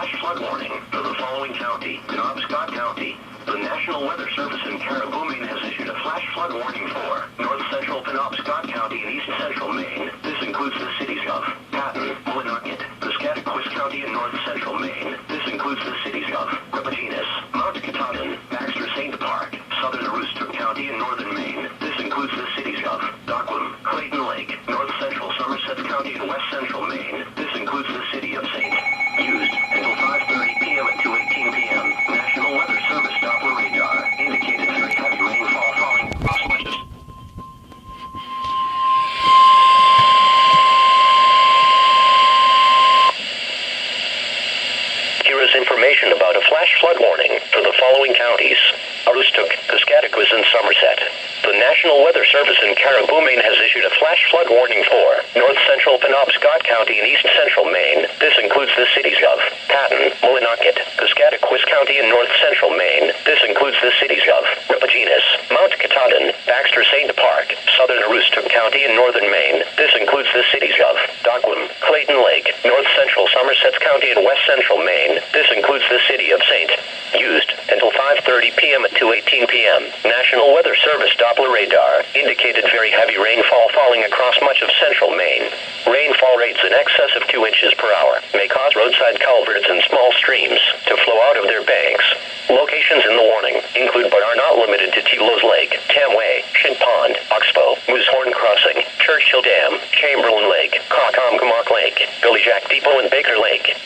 flash flood warning for the following county: PENOBSCOT County. The National Weather Service in CARIBOU, Maine has issued a flash flood warning for north central PENOBSCOT County and east central Maine. This includes the cities of PATTEN, MILLINOCKET, PISCATAQUIS County and north central Maine. This includes the cities of RIPOGENUS, KATAHDIN, BAXTER, St. Park, southern AROOSTOOK County and northern Maine. This includes the cities of DAAQUAM, CLAYTON Lake, north central Somerset County and west central Maine. This includes the city of St. Used until 5:30 p.m. at 2:18 p.m. National Weather Service Doppler radar indicated very heavy rainfall falling across much of. Here is information about a flash flood warning for the following counties: AROOSTOOK, PISCATAQUIS, and Somerset. The National Weather Service in CARIBOU, Maine has issued a flash flood warning for north central PENOBSCOT County and east central Maine. This includes the cities of PATTEN, MILLINOCKET, PISCATAQUIS County and north central Maine. This includes the cities of RIPOGENUS, KATAHDIN, BAXTER, St. Park, southern AROOSTOOK County and northern Maine. This includes the cities of DAAQUAM, CLAYTON Lake, north central Somerset County and west central Maine. This includes the city of St. Used until 5:30 p.m. at 2:18 p.m. National Weather Service Doppler radar indicated very heavy rainfall falling across much of central Maine. Rainfall rates in excess of 2 inches per hour may cause roadside culverts and small streams to flow out of their banks. Locations in the warning include but are not limited to Telos Lake, Tamway, Shin Pond, Oxbow, Moosehorn Crossing, Churchill Dam, Chamberlain Lake, Cockamacomock Lake, Billy Jack Depot, and Baker Lake.